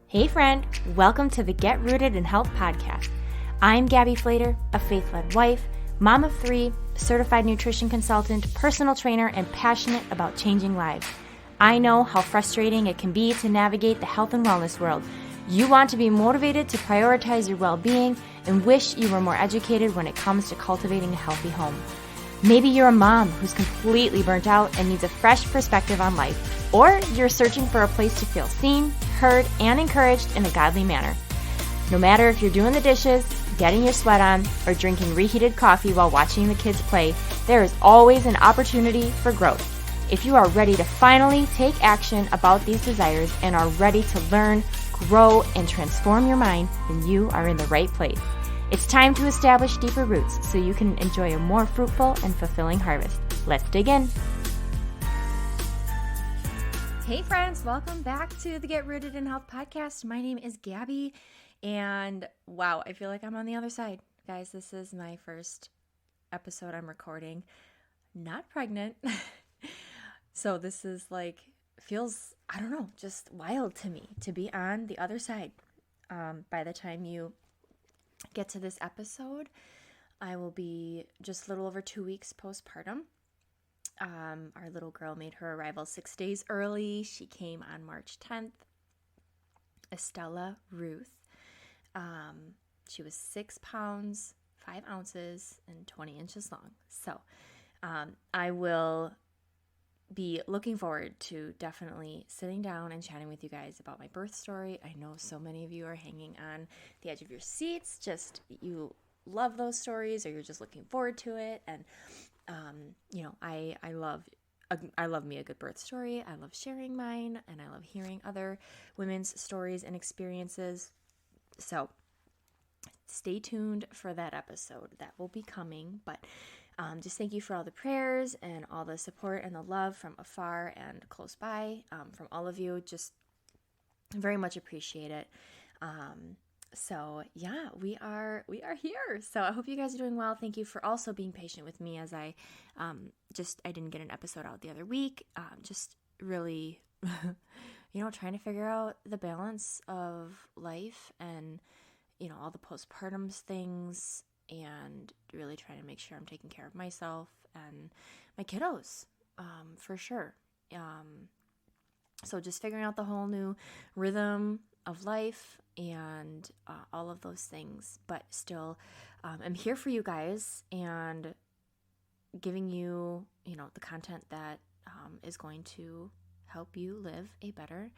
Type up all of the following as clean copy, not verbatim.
Hey friend, welcome to the Get Rooted in Health podcast. I'm Gabby Flater, a faith-led wife, mom of 3, certified nutrition consultant, personal trainer, and passionate about changing lives. I know how frustrating it can be to navigate the health and wellness world. You want to be motivated to prioritize your well-being and wish you were more educated when it comes to cultivating a healthy home. Maybe you're a mom who's completely burnt out and needs a fresh perspective on life, or you're searching for a place to feel seen, heard, and encouraged in a godly manner. No matter if you're doing the dishes, getting your sweat on, or drinking reheated coffee while watching the kids play, there is always an opportunity for growth. If you are ready to finally take action about these desires and are ready to learn, grow, and transform your mind, then you are in the right place. It's time to establish deeper roots so you can enjoy a more fruitful and fulfilling harvest. Let's dig in. Hey friends, welcome back to the Get Rooted in Health podcast. My name is Gabby, and wow, I feel like I'm on the other side. Guys, this is my first episode I'm recording. Not pregnant. So this is feels, I don't know, just wild to me to be on the other side. By the time you get to this episode, I will be just a little over 2 weeks postpartum. Our little girl made her arrival 6 days early. She came on March 10th. Estella Ruth. She was 6 pounds, 5 ounces, and 20 inches long. So I will be looking forward to definitely sitting down and chatting with you guys about my birth story. I know so many of you are hanging on the edge of your seats. Just you love those stories, or you're just looking forward to it. And I love me a good birth story. I love sharing mine, and I love hearing other women's stories and experiences. So stay tuned for that episode. That will be coming. But just thank you for all the prayers and all the support and the love from afar and close by, from all of you. Just very much appreciate it. So yeah, we are here. So I hope you guys are doing well. Thank you for also being patient with me as I didn't get an episode out the other week. Just really, trying to figure out the balance of life and, all the postpartum things, and really trying to make sure I'm taking care of myself and my kiddos, for sure. So just figuring out the whole new rhythm of life and all of those things, but still I'm here for you guys and giving you, the content that is going to help you live a better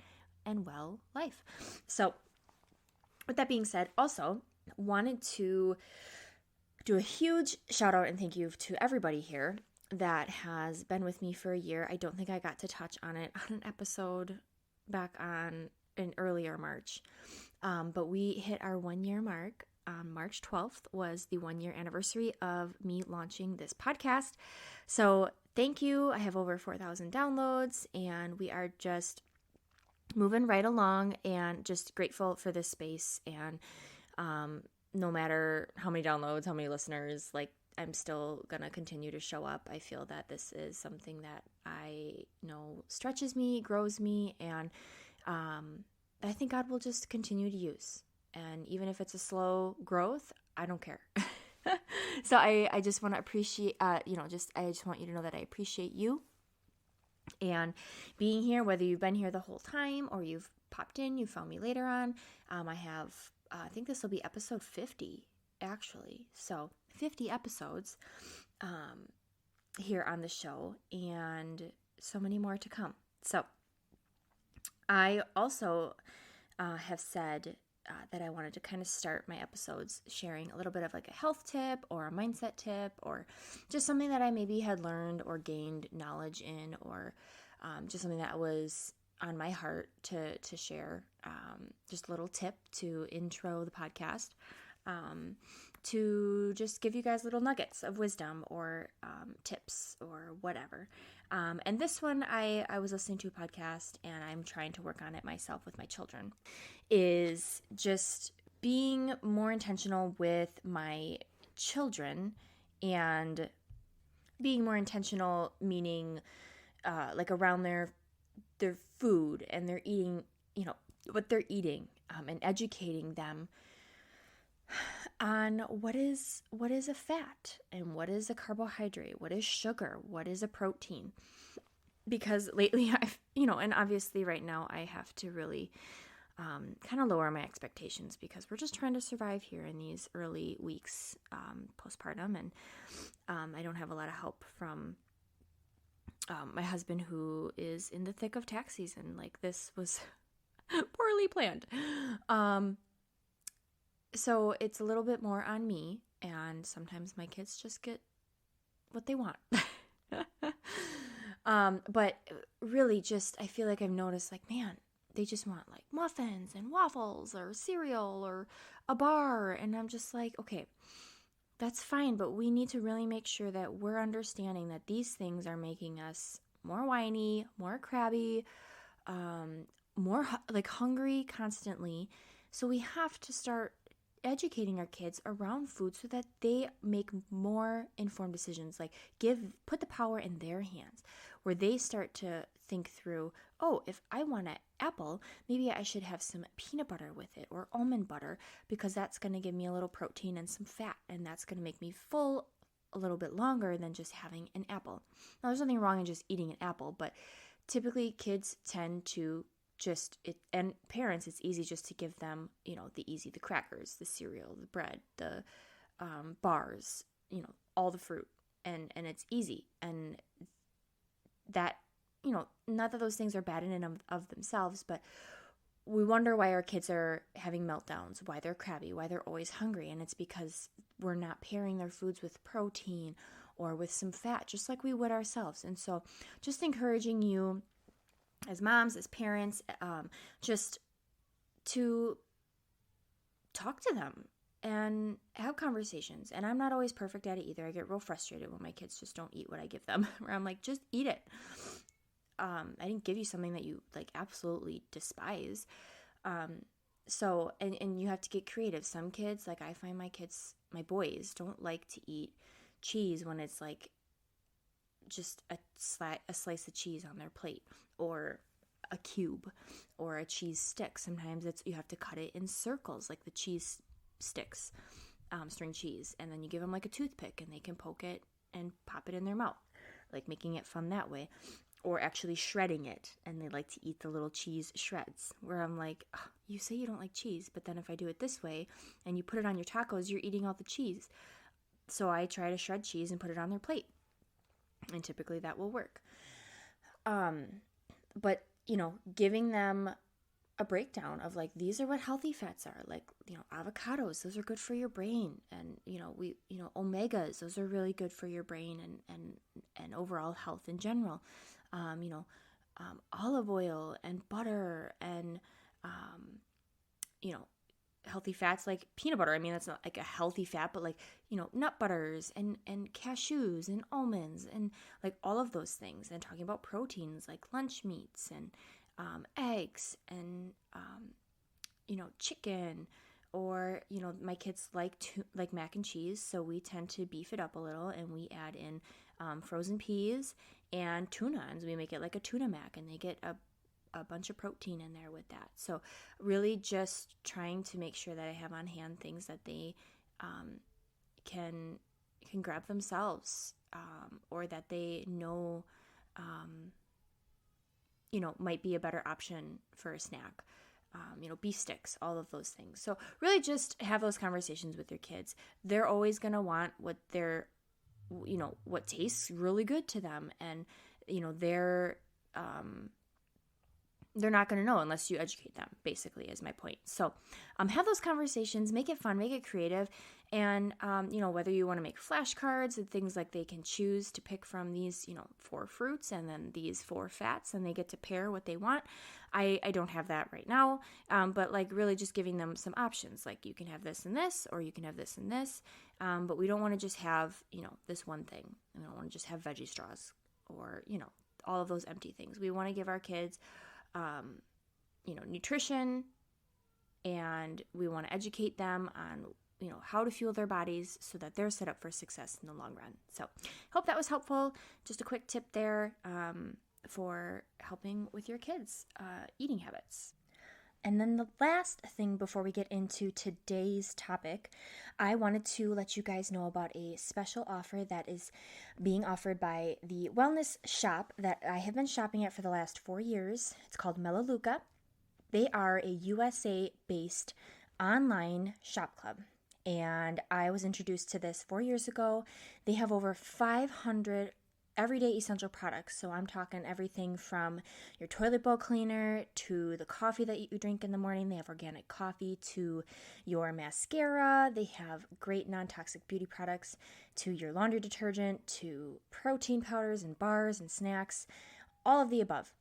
and well life. So with that being said, also wanted to do a huge shout out and thank you to everybody here that has been with me for a year. I don't think I got to touch on it on an episode back in earlier March. But we hit our 1 year mark. March 12th was the 1 year anniversary of me launching this podcast. So thank you. I have over 4,000 downloads, and we are just moving right along, and just grateful for this space. And no matter how many downloads, how many listeners, I'm still going to continue to show up. I feel that this is something that I know stretches me, grows me, and I think God will just continue to use. And even if it's a slow growth, I don't care. So I just want to appreciate, I just want you to know that I appreciate you and being here, whether you've been here the whole time or you've popped in, you found me later on. I think this will be episode 50, actually. So 50 episodes here on the show, and so many more to come. So I also have said that I wanted to kind of start my episodes sharing a little bit of a health tip or a mindset tip, or just something that I maybe had learned or gained knowledge in, or just something that was on my heart to share. Just a little tip to intro the podcast, to just give you guys little nuggets of wisdom or tips or whatever. And this one, I was listening to a podcast, and I'm trying to work on it myself with my children, is just being more intentional with my children, and being more intentional, meaning around their food and their eating, what they're eating. and educating them on what is a fat and what is a carbohydrate, what is sugar, what is a protein. Because lately I've, and obviously right now I have to really kind of lower my expectations because we're just trying to survive here in these early weeks postpartum. And I don't have a lot of help from my husband, who is in the thick of tax season. Like, this was poorly planned. So it's a little bit more on me, and sometimes my kids just get what they want. But really just, I feel like I've noticed, like, man, they just want like muffins and waffles or cereal or a bar. And I'm just like, okay, that's fine. But we need to really make sure that we're understanding that these things are making us more whiny, more crabby, more like hungry constantly. So we have to start educating our kids around food so that they make more informed decisions. Like, put the power in their hands, where they start to think through, oh, if I want an apple, maybe I should have some peanut butter with it or almond butter, because that's going to give me a little protein and some fat, and that's going to make me full a little bit longer than just having an apple. Now, there's nothing wrong in just eating an apple, but typically kids tend to and parents, it's easy just to give them, the crackers, the cereal, the bread, the bars, all the fruit, and it's easy. And that, not that those things are bad in and of themselves, but we wonder why our kids are having meltdowns, why they're crabby, why they're always hungry. And it's because we're not pairing their foods with protein or with some fat, just like we would ourselves. And so just encouraging you as moms, as parents, just to talk to them and have conversations. And I'm not always perfect at it either. I get real frustrated when my kids just don't eat what I give them, where I'm like, just eat it. I didn't give you something that you like absolutely despise. So, and you have to get creative. Some kids, like I find my boys don't like to eat cheese when it's like just a slice of cheese on their plate, or a cube, or a cheese stick. Sometimes you have to cut it in circles, like the cheese sticks, string cheese, and then you give them like a toothpick and they can poke it and pop it in their mouth, like making it fun that way. Or actually shredding it, and they like to eat the little cheese shreds, where I'm like, oh, you say you don't like cheese, but then if I do it this way and you put it on your tacos, you're eating all the cheese. So I try to shred cheese and put it on their plate, and typically that will work. But giving them a breakdown of like, these are what healthy fats are, like, avocados, those are good for your brain, and omegas, those are really good for your brain and overall health in general. Olive oil and butter and healthy fats like peanut butter. I mean, that's not like a healthy fat, but like, nut butters and cashews and almonds and like all of those things. And talking about proteins like lunch meats and eggs and, chicken, or, my kids like mac and cheese. So we tend to beef it up a little, and we add in frozen peas and tuna, and we make it like a tuna mac, and they get a bunch of protein in there with that. So really just trying to make sure that I have on hand things that they can grab themselves, or that they know might be a better option for a snack. Beef sticks, all of those things. So really just have those conversations with your kids. They're always going to want what what tastes really good to them. And, they're not going to know unless you educate them, basically, is my point. So have those conversations, make it fun, make it creative. And, whether you want to make flashcards and things like, they can choose to pick from these, 4 fruits and then these 4 fats, and they get to pair what they want. I don't have that right now, but like really just giving them some options. Like, you can have this and this, or you can have this and this, but we don't want to just have, this one thing. We don't want to just have veggie straws or, all of those empty things. We want to give our kids nutrition, and we want to educate them on, how to fuel their bodies so that they're set up for success in the long run. So hope that was helpful. Just a quick tip there for helping with your kids' eating habits. And then the last thing before we get into today's topic, I wanted to let you guys know about a special offer that is being offered by the wellness shop that I have been shopping at for the last 4 years. It's called Melaleuca. They are a USA-based online shop club, and I was introduced to this 4 years ago. They have over 500 everyday essential products. So I'm talking everything from your toilet bowl cleaner to the coffee that you drink in the morning. They have organic coffee to your mascara. They have great non-toxic beauty products to your laundry detergent, to protein powders and bars and snacks, all of the above.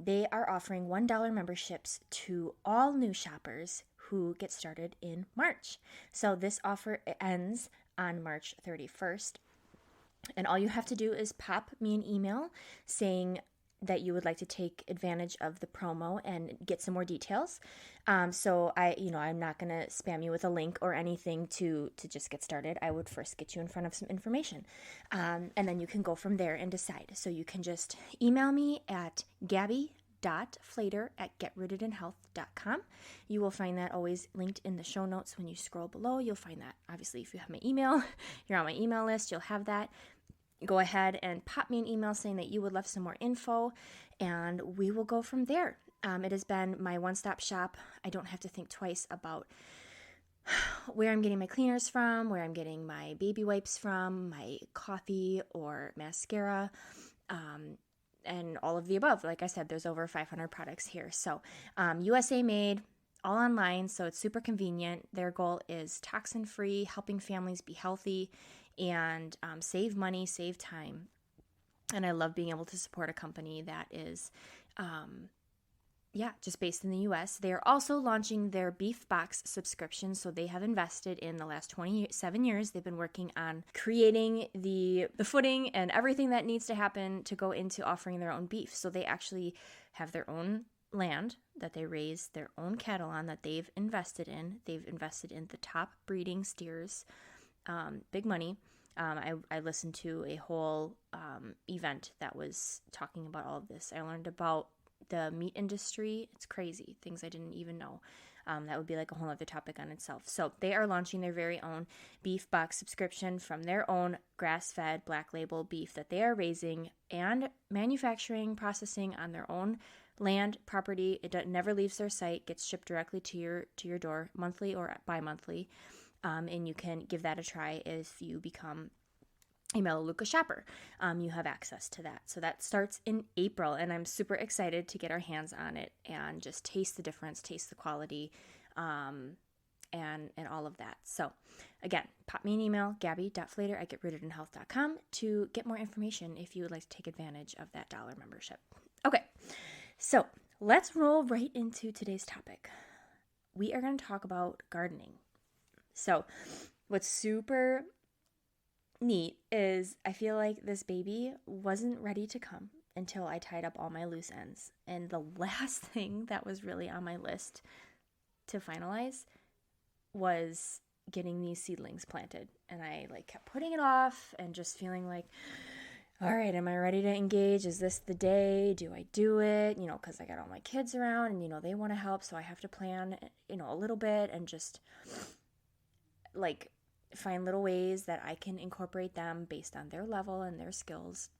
They are offering $1 memberships to all new shoppers who get started in March. So this offer ends on March 31st. And all you have to do is pop me an email saying that you would like to take advantage of the promo and get some more details. So I'm not going to spam you with a link or anything to just get started. I would first get you in front of some information. And then you can go from there and decide. So you can just email me at gabby.flater@getrootedinhealth.com. You will find that always linked in the show notes. When you scroll below, you'll find that. Obviously, if you have my email, you're on my email list, you'll have that. Go ahead and pop me an email saying that you would love some more info, and we will go from there. It has been my one-stop shop. I don't have to think twice about where I'm getting my cleaners from, where I'm getting my baby wipes from, my coffee or mascara, and all of the above. Like I said, there's over 500 products here. So USA made, all online, so it's super convenient. Their goal is toxin-free, helping families be healthy and save money, save time. And I love being able to support a company that is, just based in the U.S. They are also launching their Beef Box subscription, so they have invested in the last 27 years. They've been working on creating the footing and everything that needs to happen to go into offering their own beef. So they actually have their own land that they raise their own cattle on that they've invested in. They've invested in the top breeding steers. Big money. I listened to a whole event that was talking about all of this. I learned about the meat industry. It's crazy. Things I didn't even know. That would be like a whole other topic on itself. So they are launching their very own Beef Box subscription from their own grass-fed black label beef that they are raising and manufacturing, processing on their own land, property. It never leaves their site, gets shipped directly to your door monthly or bi-monthly. And you can give that a try if you become a Melaleuca shopper. You have access to that. So that starts in April, and I'm super excited to get our hands on it and just taste the difference, taste the quality, and all of that. So again, pop me an email, gabby.flater@getrootedinhealth.com to get more information if you would like to take advantage of that $1 membership. Okay, so let's roll right into today's topic. We are going to talk about gardening. So what's super neat is I feel like this baby wasn't ready to come until I tied up all my loose ends. And the last thing that was really on my list to finalize was getting these seedlings planted. And I kept putting it off and just feeling like, all right, am I ready to engage? Is this the day? Do I do it? Because I got all my kids around and, they want to help. So I have to plan, a little bit and just find little ways that I can incorporate them based on their level and their skills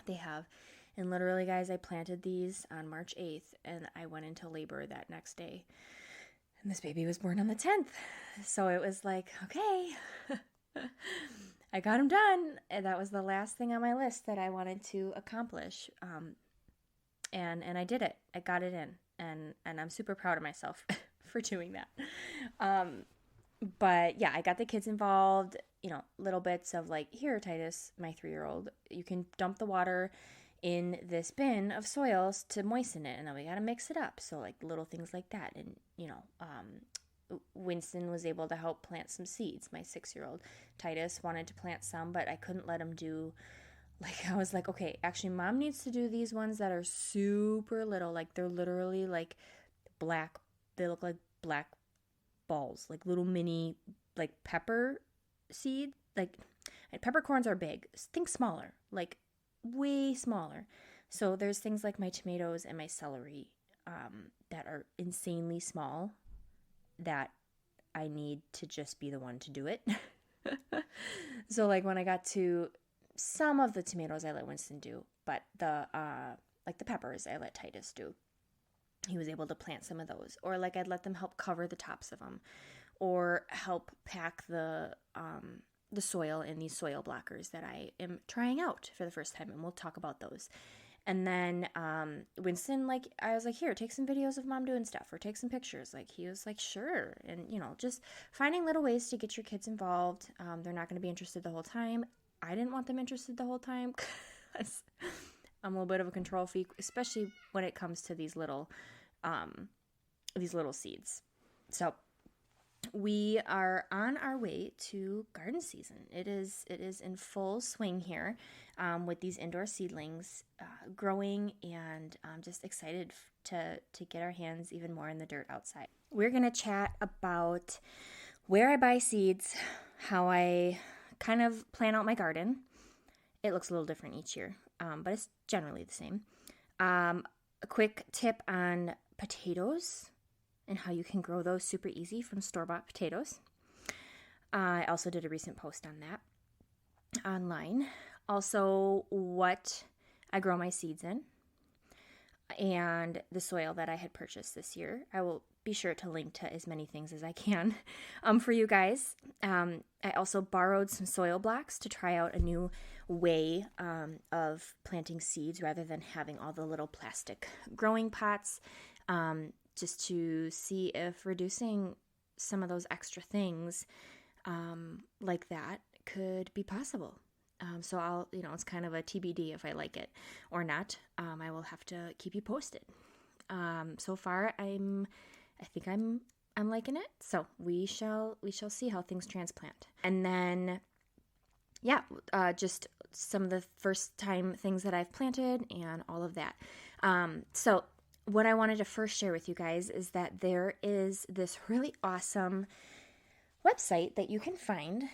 they have. And literally, guys, I planted these on March 8th and I went into labor that next day. And this baby was born on the 10th. So it was like, okay, I got him done. And that was the last thing on my list that I wanted to accomplish. And I did it. I got it in. And I'm super proud of myself for doing that. But yeah, I got the kids involved, little bits of here, Titus, my 3-year-old, you can dump the water in this bin of soils to moisten it. And then we got to mix it up. So little things like that. And, Winston was able to help plant some seeds. My 6-year-old Titus wanted to plant some, but I couldn't let him do, I was like, okay, actually mom needs to do these ones that are super little. They're literally black. They look like black balls, little mini pepper seed. Peppercorns are big. Think smaller, way smaller. So there's things like my tomatoes and my celery. that are insanely small that I need to just be the one to do it. So like when I got to some of the tomatoes, I let Winston do, but the peppers, I let Titus do. He was able to plant some of those, or like I'd let them help cover the tops of them, or help pack the soil in these soil blockers that I am trying out for the first time, and we'll talk about those. And then Winston, like, I was like, here, take some videos of mom doing stuff, or take some pictures. Like, he was like, sure. And, just finding little ways to get your kids involved. They're not going to be interested the whole time. I didn't want them interested the whole time because I'm a little bit of a control freak, especially when it comes to these little seeds. So we are on our way to garden season. It is in full swing here, with these indoor seedlings growing, and I'm just excited to get our hands even more in the dirt outside. We're going to chat about where I buy seeds, how I kind of plan out my garden. It looks a little different each year, but it's generally the same. A quick tip on potatoes and how you can grow those super easy from store-bought potatoes. I also did a recent post on that online. Also, what I grow my seeds in, and the soil that I had purchased this year. I will be sure to link to as many things as I can for you guys. I also borrowed some soil blocks to try out a new way of planting seeds rather than having all the little plastic growing pots, just to see if reducing some of those extra things like that could be possible. So I'll, it's kind of a TBD if I like it or not. I will have to keep you posted. So far, I think I'm liking it. So we shall see how things transplant. And then, just some of the first time things that I've planted and all of that. So what I wanted to first share with you guys is that there is this really awesome website that you can find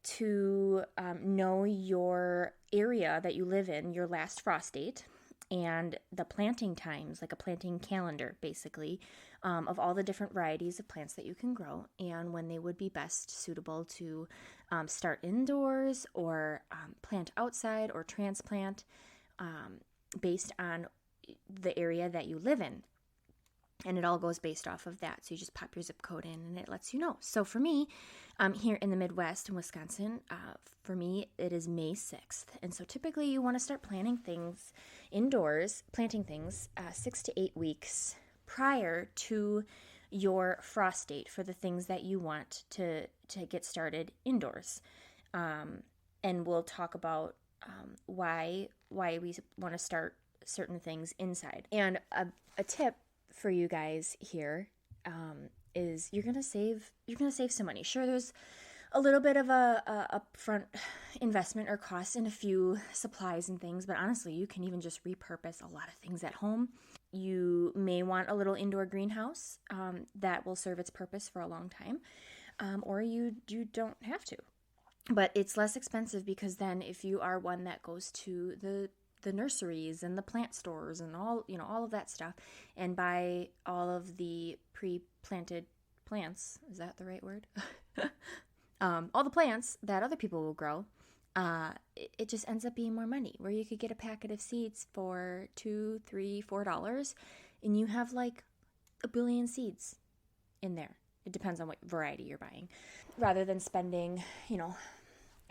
to know your area that you live in, your last frost date, and the planting times, like a planting calendar, basically, of all the different varieties of plants that you can grow, and when they would be best suitable to start indoors or plant outside or transplant, based on the area that you live in. And it all goes based off of that. So you just pop your zip code in and it lets you know. So for me, here in the Midwest in Wisconsin, for me, it is May 6th. And so typically you want to start planting things indoors, 6 to 8 weeks prior to your frost date for the things that you want to get started indoors. And we'll talk about why we want to start certain things inside. And a tip for you guys here is you're gonna save some money. Sure, there's a little bit of a upfront investment or cost in a few supplies and things, but honestly, you can even just repurpose a lot of things at home. You may want a little indoor greenhouse that will serve its purpose for a long time, or you don't have to. But it's less expensive because then if you are one that goes to the nurseries and the plant stores and all of that stuff and buy all of the pre-planted plants, is that the right word? All the plants that other people will grow, it just ends up being more money, where you could get a packet of seeds for $2, $3, $4 and you have like a billion seeds in there. It depends on what variety you're buying, rather than spending $3,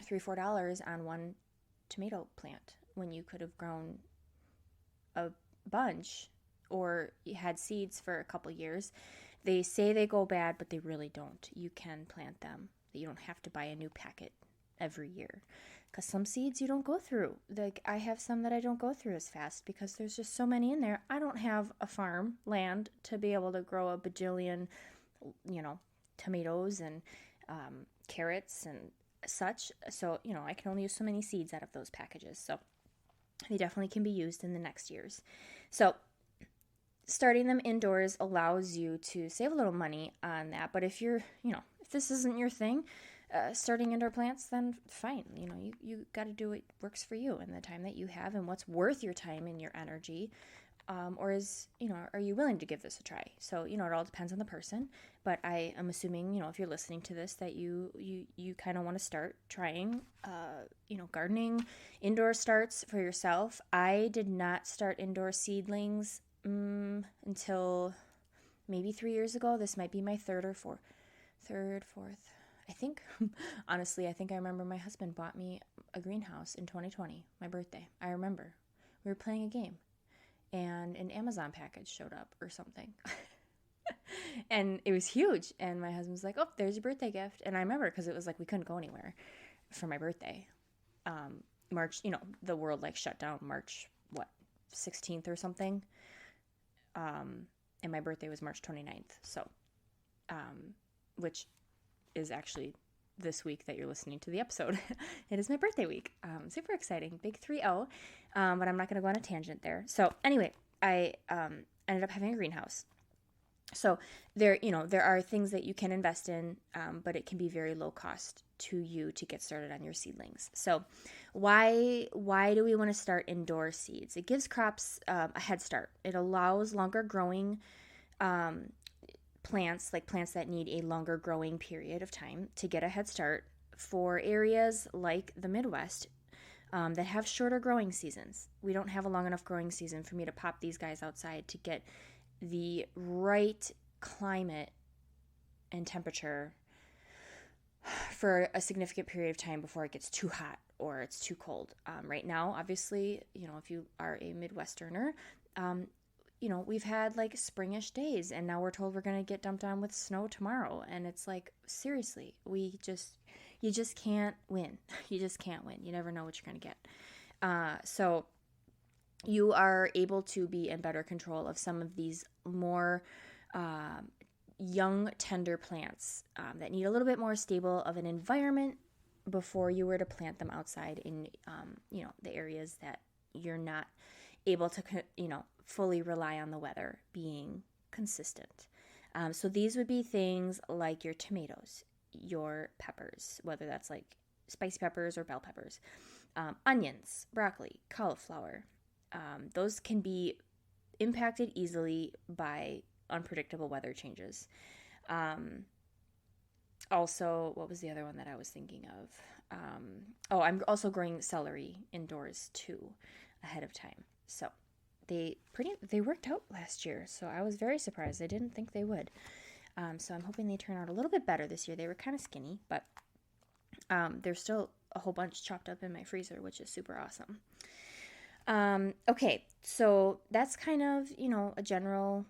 $4 on one tomato plant when you could have grown a bunch or you had seeds for a couple years. They say they go bad, but they really don't. You can plant them. You don't have to buy a new packet every year, because some seeds you don't go through. Like I have some that I don't go through as fast because there's just so many in there. I don't have a farm land to be able to grow a bajillion, tomatoes and carrots and such. So, I can only use so many seeds out of those packages. So they definitely can be used in the next years. So starting them indoors allows you to save a little money on that. But if you're, if this isn't your thing, starting indoor plants, then fine. You got to do what works for you and the time that you have and what's worth your time and your energy. or are you willing to give this a try? So, it all depends on the person, but I am assuming, if you're listening to this, that you kind of want to start trying, gardening, indoor starts for yourself. I did not start indoor seedlings until maybe 3 years ago. This might be my fourth. I think, honestly, I remember my husband bought me a greenhouse in 2020, my birthday. I remember we were playing a game and an Amazon package showed up or something. And it was huge. And my husband was like, oh, there's your birthday gift. And I remember because it was like we couldn't go anywhere for my birthday. March, the world shut down March, 16th or something. And my birthday was March 29th. So, which is actually this week that you're listening to the episode. It is my birthday week. Super exciting. Big 3-0. But I'm not going to go on a tangent there. So anyway, I ended up having a greenhouse. So there are things that you can invest in, but it can be very low cost to you to get started on your seedlings. So why do we want to start indoor seeds? It gives crops a head start. It allows longer growing plants, like plants that need a longer growing period of time, to get a head start for areas like the Midwest that have shorter growing seasons. We don't have a long enough growing season for me to pop these guys outside to get the right climate and temperature for a significant period of time before it gets too hot or it's too cold. Right now, obviously, if you are a Midwesterner, we've had springish days, and now we're told we're going to get dumped on with snow tomorrow. And it's like, seriously, you just can't win. You just can't win. You never know what you're going to get. So you are able to be in better control of some of these more young, tender plants that need a little bit more stable of an environment before you were to plant them outside in, the areas that you're not able to, fully rely on the weather being consistent. So these would be things like your tomatoes, your peppers, whether that's spicy peppers or bell peppers, onions, broccoli, cauliflower. Those can be impacted easily by unpredictable weather changes. Also, what was the other one that I was thinking of? I'm also growing celery indoors too ahead of time. So they worked out last year. So I was very surprised. I didn't think they would. So I'm hoping they turn out a little bit better this year. They were kind of skinny, but there's still a whole bunch chopped up in my freezer, which is super awesome. Okay, so that's kind of, a general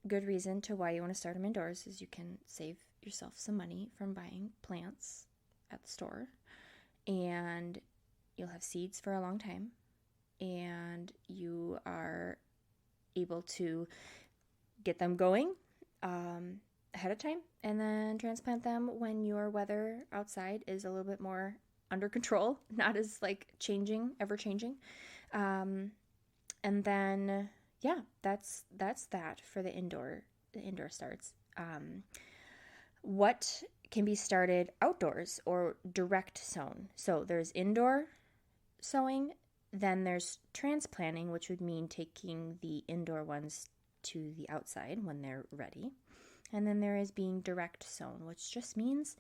good reason to why you want to start them indoors is you can save yourself some money from buying plants at the store, and you'll have seeds for a long time, and you are able to get them going ahead of time and then transplant them when your weather outside is a little bit more under control, not as ever changing. And then, that's that for the indoor starts. What can be started outdoors or direct sown? So there's indoor sowing, then there's transplanting, which would mean taking the indoor ones to the outside when they're ready. And then there is being direct sown, which just means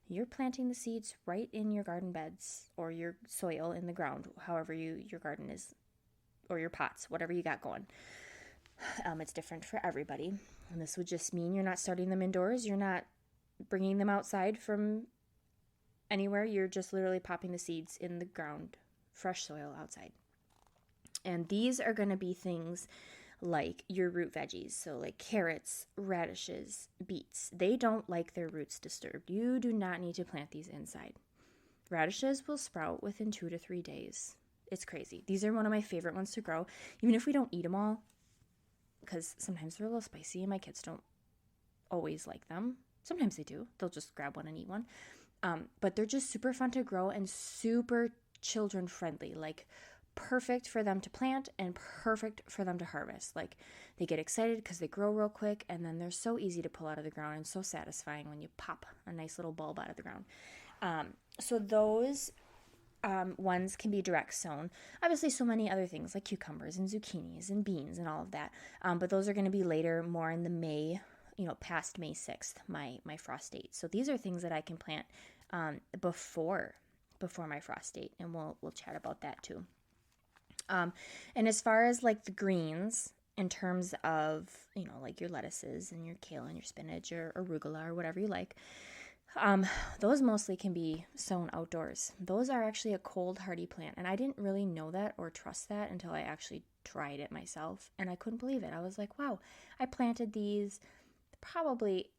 you're planting the seeds right in your garden beds or your soil in the ground, however your garden is, or your pots, whatever you got going. It's different for everybody. And this would just mean you're not starting them indoors. You're not bringing them outside from anywhere. You're just literally popping the seeds in the ground, fresh soil outside. And these are going to be things like your root veggies, so like carrots, radishes, beets. They don't like their roots disturbed. You do not need to plant these inside. Radishes will sprout within 2 to 3 days. It's crazy. These are one of my favorite ones to grow, even if we don't eat them all, because sometimes they're a little spicy and my kids don't always like them. Sometimes they do. They'll just grab one and eat one. But they're just super fun to grow and super children friendly. Perfect for them to plant and perfect for them to harvest. They get excited because they grow real quick, and then they're so easy to pull out of the ground and so satisfying when you pop a nice little bulb out of the ground. So those ones can be direct sown. Obviously, so many other things like cucumbers and zucchinis and beans and all of that. But those are going to be later, more in the May, past May 6th, my frost date. So these are things that I can plant before my frost date, and we'll chat about that too. And as far as like the greens, in terms of, like your lettuces and your kale and your spinach or arugula or whatever you like, those mostly can be sown outdoors. Those are actually a cold hardy plant, and I didn't really know that or trust that until I actually tried it myself, and I couldn't believe it. I was like, wow, I planted these probably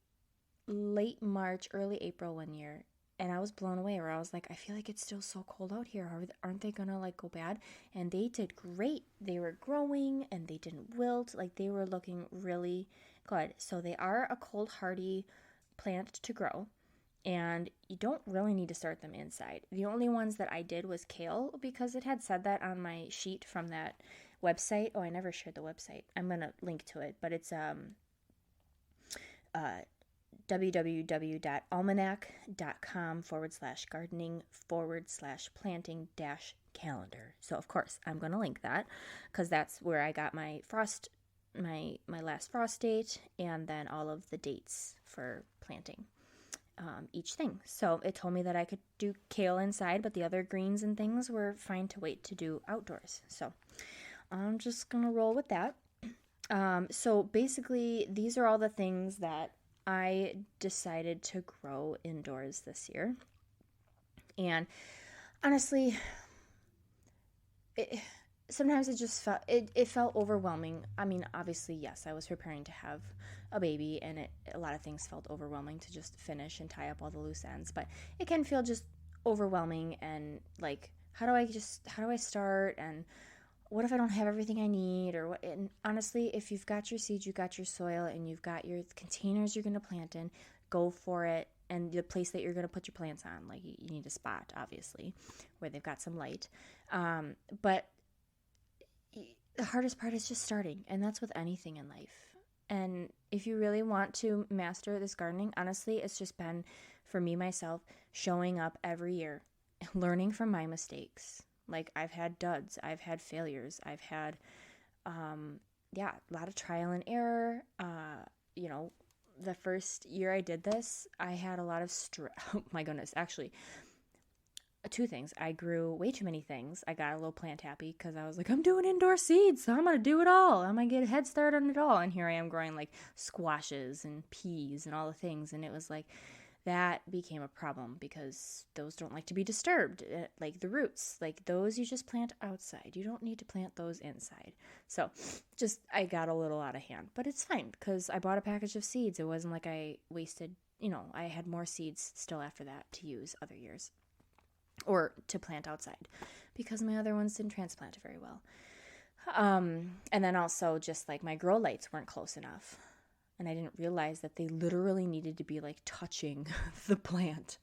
late March, early April one year, and I was blown away, where I was like, I feel like it's still so cold out here. Aren't they gonna like go bad? And they did great. They were growing and they didn't wilt. Like, they were looking really good. So they are a cold hardy plant to grow, and you don't really need to start them inside. The only ones that I did was kale, because it had said that on my sheet from that website. Oh, I never shared the website. I'm gonna link to it, but it's www.almanac.com/gardening/planting-calendar. So of course I'm going to link that, because that's where I got my last frost date, and then all of the dates for planting each thing. So it told me that I could do kale inside, but the other greens and things were fine to wait to do outdoors. So I'm just going to roll with that. So basically, these are all the things that I decided to grow indoors this year. And honestly, sometimes it just felt overwhelming. I mean, obviously, yes, I was preparing to have a baby, and a lot of things felt overwhelming to just finish and tie up all the loose ends. But it can feel just overwhelming, and like, how do I start, and what if I don't have everything I need, or what? And honestly, if you've got your seeds, you've got your soil, and you've got your containers you're going to plant in, go for it. And the place that you're going to put your plants on, like, you need a spot, obviously, where they've got some light. But the hardest part is just starting, and that's with anything in life. And if you really want to master this gardening, honestly, it's just been, for me, myself, showing up every year, learning from my mistakes. Like, I've had duds, I've had failures, I've had, a lot of trial and error. The first year I did this, I had a lot of oh my goodness, actually, two things. I grew way too many things. I got a little plant happy, because I was like, I'm doing indoor seeds, so I'm going to do it all. I'm going to get a head start on it all. And here I am growing like squashes and peas and all the things. And it was like, that became a problem, because those don't like to be disturbed, like the roots. Like, those you just plant outside. You don't need to plant those inside. So I got a little out of hand, but it's fine, because I bought a package of seeds. It wasn't like I wasted, I had more seeds still after that to use other years, or to plant outside, because my other ones didn't transplant very well. And then also, just like, my grow lights weren't close enough. And I didn't realize that they literally needed to be like touching the plant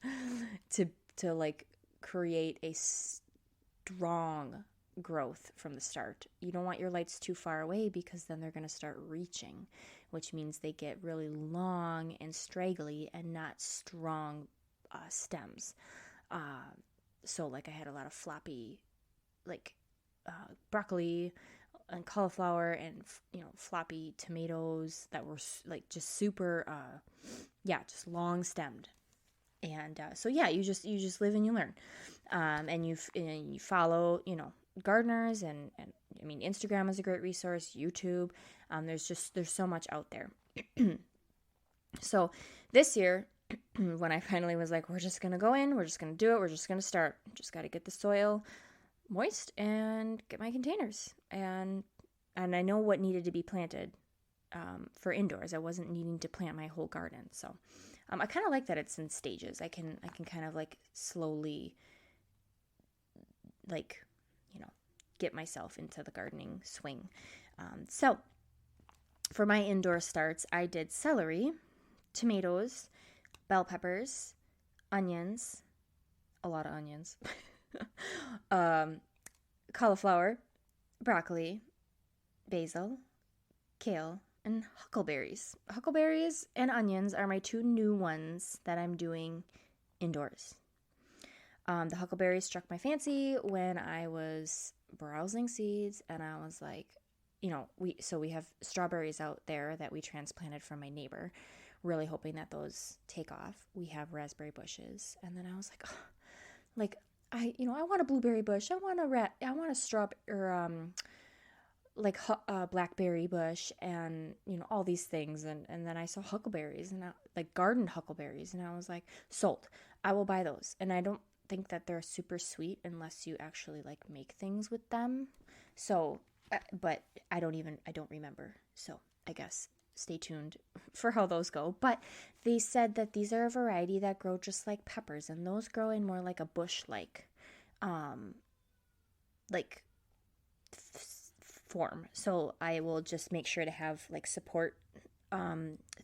to like create a strong growth from the start. You don't want your lights too far away, because then they're going to start reaching, which means they get really long and straggly and not strong stems. So like, I had a lot of floppy, like broccoli and cauliflower and floppy tomatoes that were like just super just long stemmed. And so you just live and you learn, and you follow gardeners, and I mean, Instagram is a great resource, YouTube. There's so much out there. So this year, when I finally was like, we're just gonna go in, we're just gonna do it, we're just gonna start, just got to get the soil moist and get my containers, and I know what needed to be planted for indoors. I wasn't needing to plant my whole garden, so I kind of like that it's in stages. I can kind of like slowly, like, get myself into the gardening swing. So for my indoor starts, I did celery, tomatoes, bell peppers, onions, a lot of onions, cauliflower, broccoli, basil, kale, and huckleberries. Huckleberries and onions are my two new ones that I'm doing indoors. The huckleberries struck my fancy when I was browsing seeds, and I was like, we have strawberries out there that we transplanted from my neighbor, really hoping that those take off. We have raspberry bushes, and then I was like, oh, like I want a blueberry bush. I want a strawberry or blackberry bush, and all these things, and then I saw huckleberries, and like garden huckleberries, and I was like, sold. I will buy those. And I don't think that they're super sweet unless you actually like make things with them. So, but I don't remember. So I guess stay tuned for how those go. But they said that these are a variety that grow just like peppers, and those grow in more like a bush like form. So I will just make sure to have like support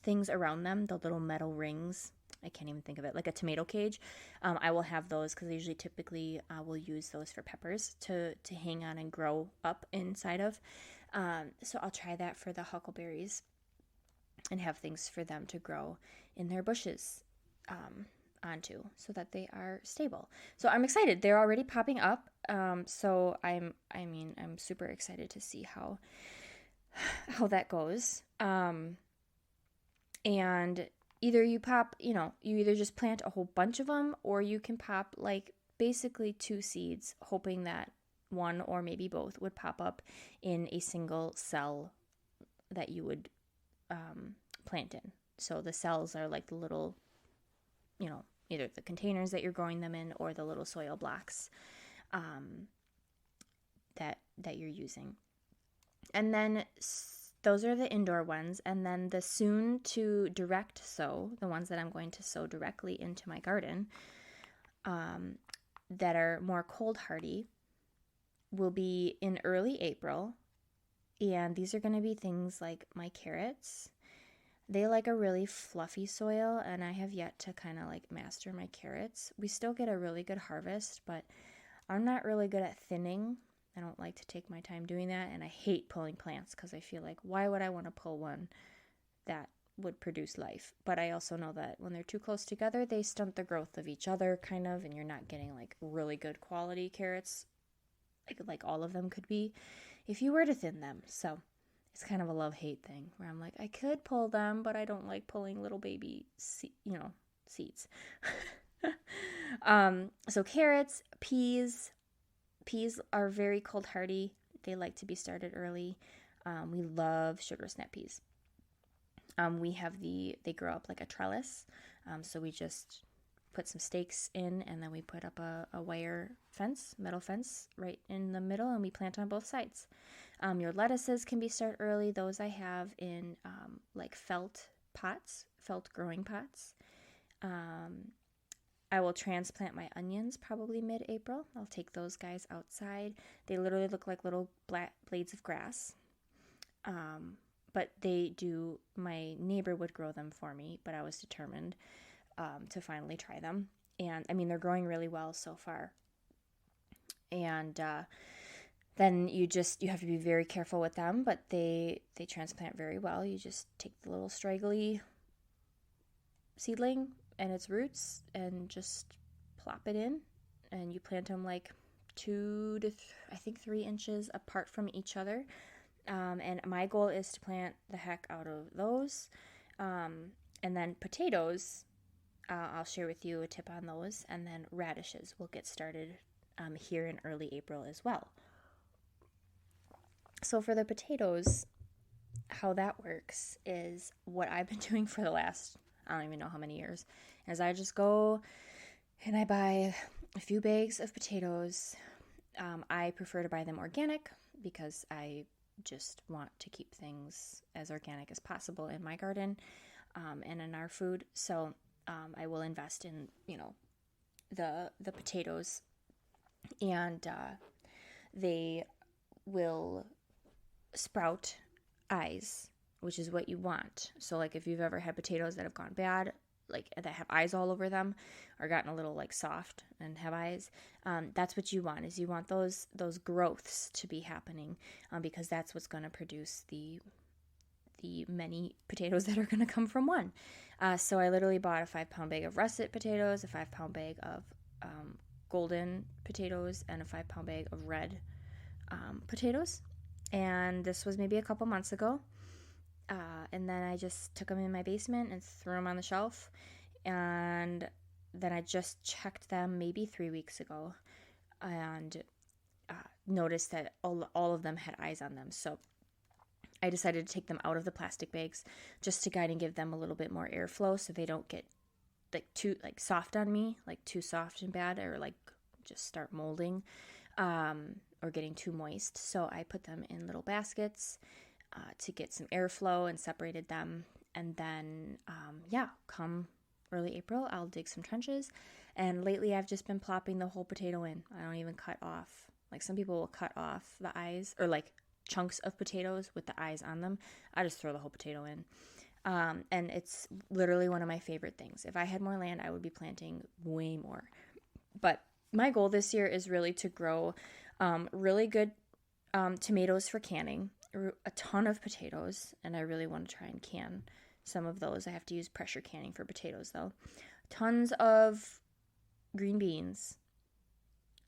things around them, the little metal rings. I can't even think of it, like a tomato cage. I will have those because I usually typically will use those for peppers to hang on and grow up inside of. So I'll try that for the huckleberries and have things for them to grow in their bushes onto so that they are stable. So I'm excited. They're already popping up. So I'm super excited to see how that goes. And either you pop, you either just plant a whole bunch of them, or you can pop like basically 2 seeds, hoping that one or maybe both would pop up in a single cell that you would plant in. So the cells are like the little, either the containers that you're growing them in or the little soil blocks that you're using. And then those are the indoor ones. And then the soon to direct sow, the ones that I'm going to sow directly into my garden, that are more cold hardy, will be in early April. And these are going to be things like my carrots. They like a really fluffy soil, and I have yet to kind of like master my carrots. We still get a really good harvest, but I'm not really good at thinning. I don't like to take my time doing that, and I hate pulling plants because I feel like, why would I want to pull one that would produce life? But I also know that when they're too close together, they stunt the growth of each other, kind of, and you're not getting like really good quality carrots, like all of them could be, if you were to thin them. So it's kind of a love-hate thing where I'm like, I could pull them, but I don't like pulling little baby, seeds. So carrots, peas. Peas are very cold hardy. They like to be started early. We love sugar snap peas. They grow up like a trellis. So we just put some stakes in, and then we put up a wire fence, metal fence right in the middle, and we plant on both sides. Your lettuces can be started early. Those I have in like felt growing pots. I will transplant my onions probably mid-April. I'll take those guys outside. They literally look like little black blades of grass. But my neighbor would grow them for me, but I was determined to finally try them. And I mean, they're growing really well so far. And then you have to be very careful with them, but they transplant very well. You just take the little straggly seedling and its roots and just plop it in, and you plant them like 2 to 3 inches apart from each other. And my goal is to plant the heck out of those. And then potatoes, I'll share with you a tip on those. And then radishes will get started here in early April as well. So for the potatoes, how that works is what I've been doing for the last, I don't even know how many years, is I just go and I buy a few bags of potatoes. I prefer to buy them organic because I just want to keep things as organic as possible in my garden and in our food. So I will invest in, the potatoes, and they will sprout eyes, which is what you want. So like if you've ever had potatoes that have gone bad, like that have eyes all over them, or gotten a little like soft and have eyes, that's what you want. Is you want those growths to be happening, because that's what's going to produce the many potatoes that are going to come from one. So I literally bought a 5-pound bag of russet potatoes, a 5-pound bag of golden potatoes and a 5-pound bag of red potatoes. And this was maybe a couple months ago. And then I just took them in my basement and threw them on the shelf. And then I just checked them maybe 3 weeks ago and noticed that all of them had eyes on them. So I decided to take them out of the plastic bags just to kind of give them a little bit more airflow so they don't get too soft on me, like too soft and bad, or like just start molding or getting too moist. So I put them in little baskets to get some airflow and separated them. And then, come early April, I'll dig some trenches. And lately I've just been plopping the whole potato in. I don't even cut off. Like some people will cut off the eyes or like chunks of potatoes with the eyes on them. I just throw the whole potato in. And it's literally one of my favorite things. If I had more land, I would be planting way more. But my goal this year is really to grow really good tomatoes for canning, a ton of potatoes, and I really want to try and can some of those. I have to use pressure canning for potatoes, though. Tons of green beans,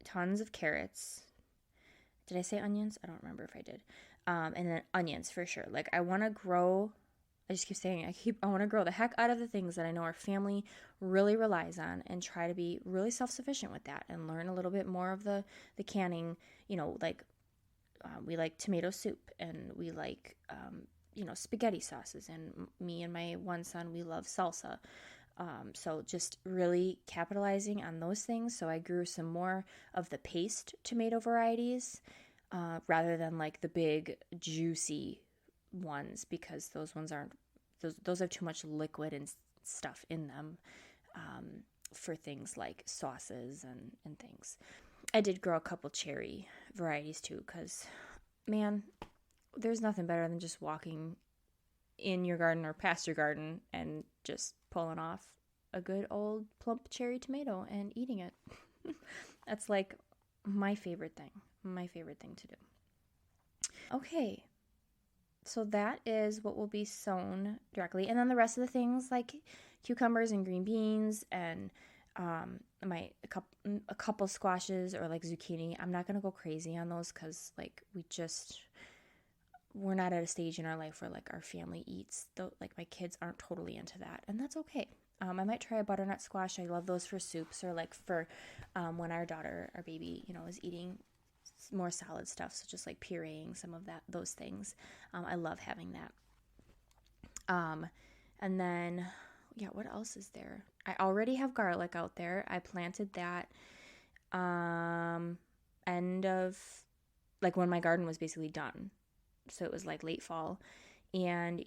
tons of carrots. Did I say onions? I don't remember if I did. And then onions for sure. Like I want to grow, I just keep saying, I want to grow the heck out of the things that I know our family really relies on and try to be really self-sufficient with that and learn a little bit more of the canning, like we like tomato soup and we like, spaghetti sauces, and me and my one son, we love salsa. So just really capitalizing on those things. So I grew some more of the paste tomato varieties rather than like the big juicy ones, because those ones aren't, those have too much liquid and stuff in them for things like sauces and things. I did grow a couple cherry varieties too, because man, there's nothing better than just walking in your garden or past your garden and just pulling off a good old plump cherry tomato and eating it. That's like my favorite thing to do. Okay, so that is what will be sown directly. And then the rest of the things like cucumbers and green beans and a couple squashes or like zucchini. I'm not going to go crazy on those because like we're not at a stage in our life where like our family eats, like my kids aren't totally into that, and that's okay. I might try a butternut squash. I love those for soups or like for when our baby, is eating more solid stuff. So just like pureeing some of those things. I love having that. And then, what else is there? I already have garlic out there. I planted that end of, like when my garden was basically done. So it was like late fall. And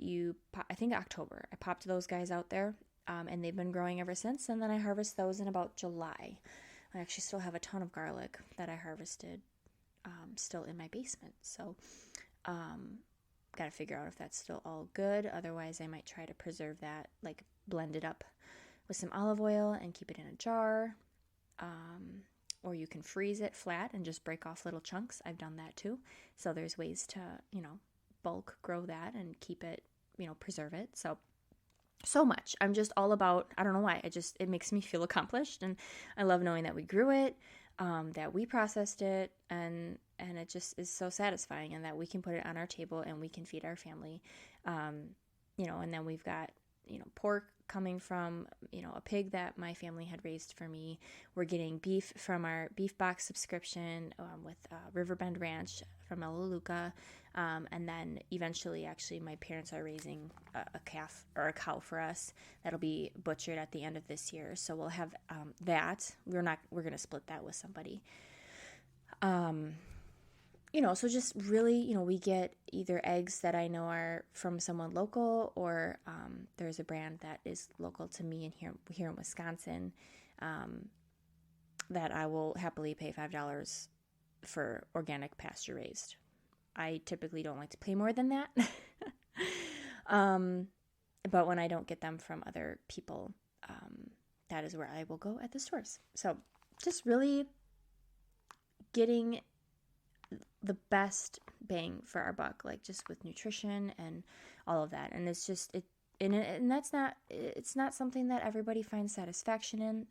I think October, I popped those guys out there. And they've been growing ever since. And then I harvest those in about July. I actually still have a ton of garlic that I harvested still in my basement. So got to figure out if that's still all good. Otherwise, I might try to preserve that, like blend it up with some olive oil and keep it in a jar. Or you can freeze it flat and just break off little chunks. I've done that too. So there's ways to, bulk grow that and keep it, preserve it. So much. I'm just all about, I don't know why, it makes me feel accomplished, and I love knowing that we grew it, that we processed it, and it just is so satisfying, and that we can put it on our table and we can feed our family, and then we've got, pork coming from, a pig that my family had raised for me. We're getting beef from our beef box subscription with Riverbend Ranch from Melaleuca. And then eventually, actually, my parents are raising a calf or a cow for us that'll be butchered at the end of this year. So we'll have that. We're going to split that with somebody. So just really, we get either eggs that I know are from someone local, or there's a brand that is local to me in here in Wisconsin that I will happily pay $5 for organic pasture raised. I typically don't like to pay more than that. But when I don't get them from other people, that is where I will go at the stores. So just really getting the best bang for our buck, like just with nutrition and all of that. And it's just, it's not something that everybody finds satisfaction in.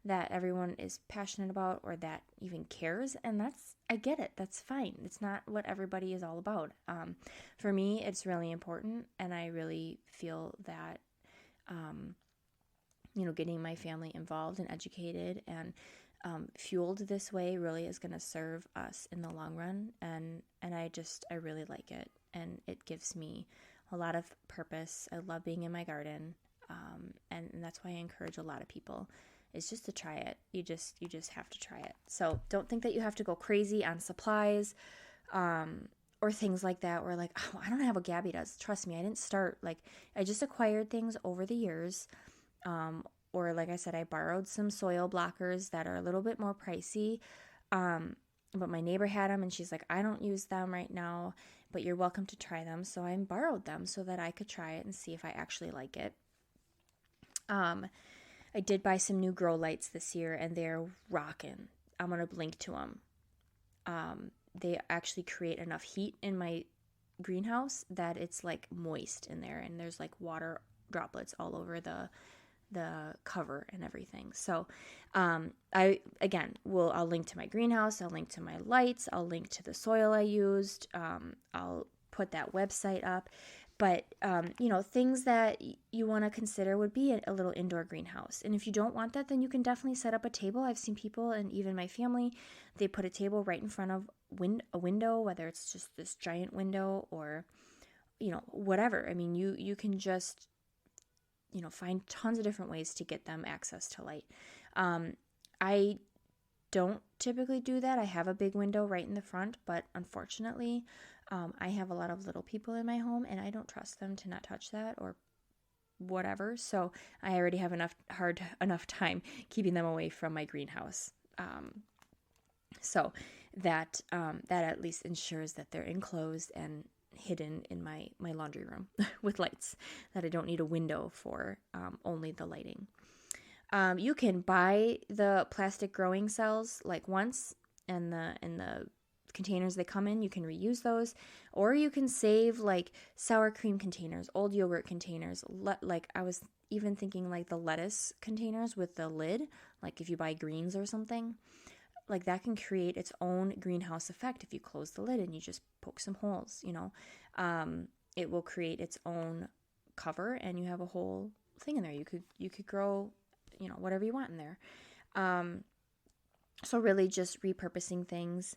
that everyone is passionate about or that even cares. And I get it. That's fine. It's not what everybody is all about. For me, it's really important. And I really feel that, getting my family involved and educated and fueled this way really is going to serve us in the long run. And I really like it. And it gives me a lot of purpose. I love being in my garden. And that's why I encourage a lot of people is just to try it. You just have to try it. So don't think that you have to go crazy on supplies, or things like that, or like, oh, I don't have what Gabby does. Trust me, I didn't start, I just acquired things over the years. Or like I said, I borrowed some soil blockers that are a little bit more pricey. But my neighbor had them and she's like, I don't use them right now, but you're welcome to try them. So I borrowed them so that I could try it and see if I actually like it. I did buy some new grow lights this year and they're rocking. I'm going to link to them. They actually create enough heat in my greenhouse that it's like moist in there and there's like water droplets all over the cover and everything. So, I'll link to my greenhouse. I'll link to my lights. I'll link to the soil I used. I'll put that website up. But, things that you want to consider would be a little indoor greenhouse. And if you don't want that, then you can definitely set up a table. I've seen people, and even my family, they put a table right in front of a window, whether it's just this giant window or, whatever. I mean, you can just, find tons of different ways to get them access to light. I don't typically do that. I have a big window right in the front, but unfortunately, I have a lot of little people in my home and I don't trust them to not touch that or whatever. So I already have enough time keeping them away from my greenhouse. So that at least ensures that they're enclosed and hidden in my laundry room with lights, that I don't need a window for, only the lighting. You can buy the plastic growing cells once, and the containers they come in, you can reuse those, or you can save sour cream containers, old yogurt containers. I was even thinking the lettuce containers with the lid, if you buy greens or something, that can create its own greenhouse effect. If you close the lid and you just poke some holes, it will create its own cover and you have a whole thing in there. You could grow, whatever you want in there. So really just repurposing things,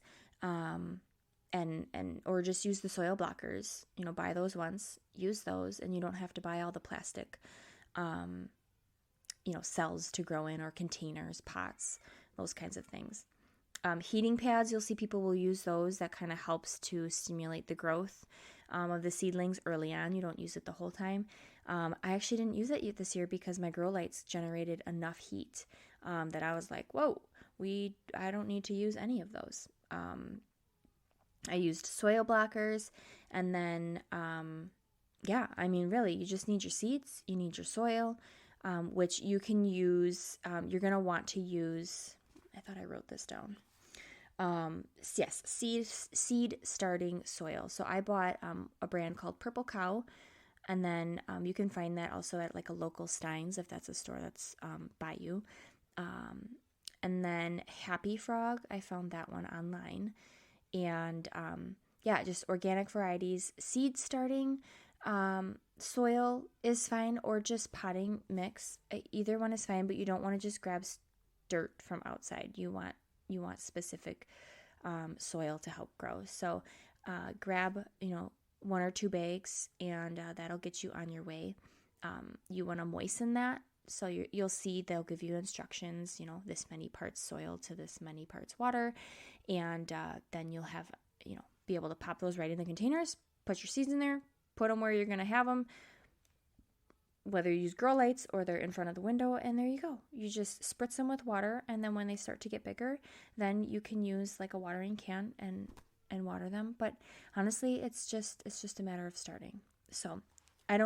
or just use the soil blockers, buy those once, use those, and you don't have to buy all the plastic, cells to grow in, or containers, pots, those kinds of things. Heating pads, you'll see people will use those. That kind of helps to stimulate the growth of the seedlings early on. You don't use it the whole time. I actually didn't use it yet this year because my grow lights generated enough heat that I was like, whoa, I don't need to use any of those. I used soil blockers, and then, really, you just need your seeds, you need your soil, which you can use, you're going to want to use, I thought I wrote this down. Yes, seed starting soil. So I bought a brand called Purple Cow, and then you can find that also at a local Stein's if that's a store that's by you. And then Happy Frog, I found that one online, and just organic varieties. Seed starting soil is fine, or just potting mix. Either one is fine, but you don't want to just grab dirt from outside. You want specific soil to help grow. So grab 1 or 2 bags, and that'll get you on your way. You want to moisten that, so you'll see they'll give you instructions. This many parts soil to this many parts water, and then you'll have be able to pop those right in the containers. Put your seeds in there. Put them where you're going to have them, whether you use grow lights or they're in front of the window, and there you go. You just spritz them with water, and then when they start to get bigger, then you can use a watering can and water them. But honestly, it's just a matter of starting. So I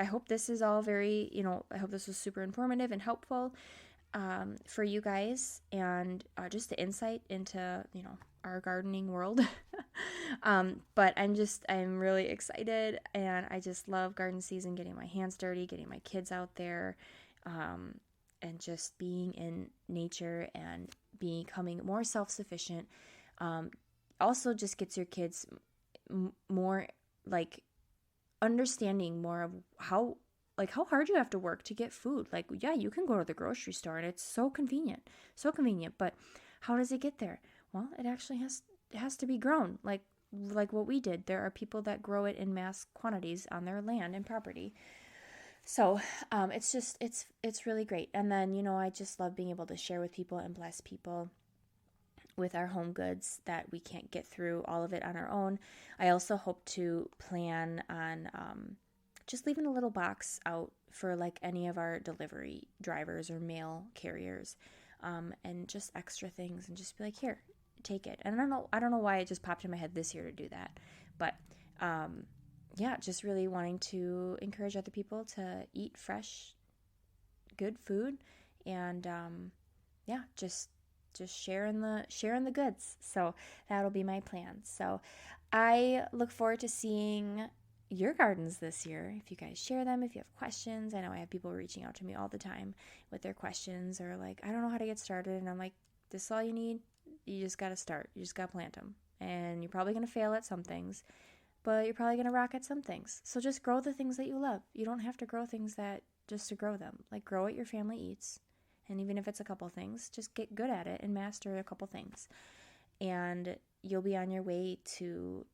hope this is all very, I hope this was super informative and helpful for you guys, and just the insight into, our gardening world. But I'm really excited, and I just love garden season, getting my hands dirty, getting my kids out there, just being in nature and becoming more self-sufficient. Also just gets your kids more like understanding more of how hard you have to work to get food. Like, yeah, you can go to the grocery store and it's so convenient, but how does it get there? Well, it actually has to be grown. Like what we did. There are people that grow it in mass quantities on their land and property. So it's really great. And then, I just love being able to share with people and bless people with our home goods that we can't get through all of it on our own. I also hope to plan on just leaving a little box out for like any of our delivery drivers or mail carriers, and just extra things, and just be like, here, take it. And I don't know why it just popped in my head this year to do that, but yeah, just really wanting to encourage other people to eat fresh, good food, and yeah, just sharing the goods. So that'll be my plan. So I look forward to seeing your gardens this year. If you guys share them, if you have questions. I know I have people reaching out to me all the time with their questions, or like, I don't know how to get started. And I'm like, this is all you need. You just got to start. You just got to plant them. And you're probably going to fail at some things, but you're probably going to rock at some things. So just grow the things that you love. You don't have to grow things that just to grow them. Like, grow what your family eats. And even if it's a couple things, just get good at it and master a couple things. And you'll be on your way to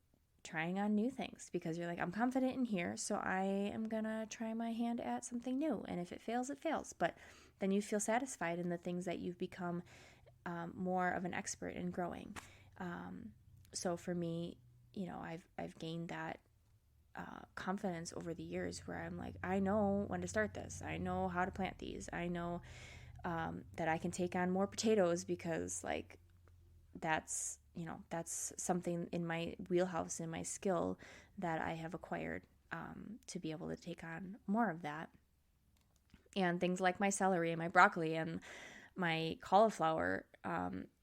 trying on new things, because you're like, I'm confident in here, so I am going to try my hand at something new. And if it fails, it fails. But then you feel satisfied in the things that you've become more of an expert in growing. So for me, I've gained that confidence over the years, where I'm like, I know when to start this. I know how to plant these. I know that I can take on more potatoes, because like that's something in my wheelhouse, in my skill, that I have acquired to be able to take on more of that. And things like my celery and my broccoli and my cauliflower,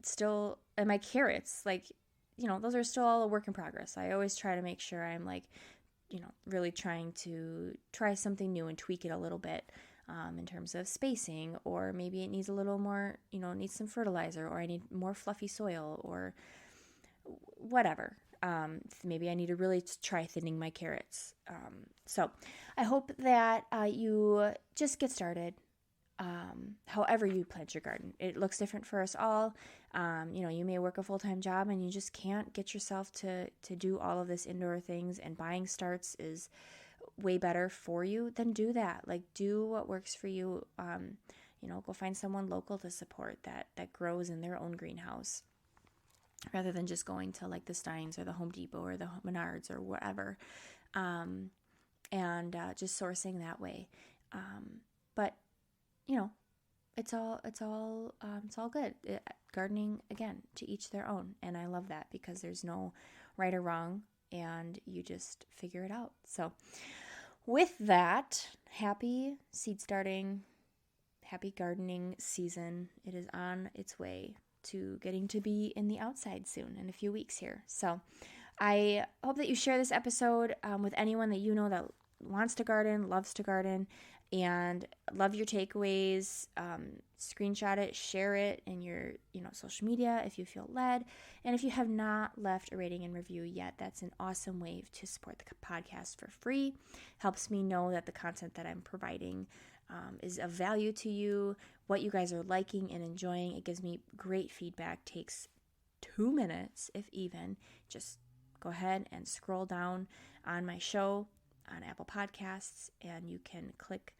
still, and my carrots, like, those are still all a work in progress. I always try to make sure I'm like, really trying to try something new and tweak it a little bit. In terms of spacing, or maybe it needs a little more, needs some fertilizer, or I need more fluffy soil, or whatever. Maybe I need to really try thinning my carrots. So I hope that you just get started. However you plant your garden, it looks different for us all. You may work a full-time job and you just can't get yourself to do all of this indoor things, and buying starts is way better for you. Then do that. Like, do what works for you. Go find someone local to support that grows in their own greenhouse, rather than just going to like the Steins or the Home Depot or the Menards or whatever, and just sourcing that way. But it's all good. Gardening, again, to each their own, and I love that, because there's no right or wrong, and you just figure it out. So with that, happy seed starting, happy gardening season. It is on its way to getting to be in the outside soon, in a few weeks here. So I hope that you share this episode with anyone that you know that wants to garden, loves to garden, and love your takeaways. Screenshot it, share it in your social media if you feel led. And if you have not left a rating and review yet, that's an awesome way to support the podcast for free. Helps me know that the content that I'm providing is of value to you, what you guys are liking and enjoying. It gives me great feedback. Takes 2 minutes, if even. Just go ahead and scroll down on my show on Apple Podcasts, and you can click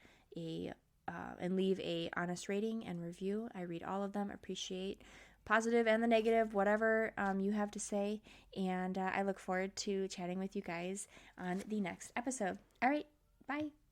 and leave a honest rating and review. I read all of them, appreciate positive and the negative, whatever you have to say, and I look forward to chatting with you guys on the next episode. All right, bye.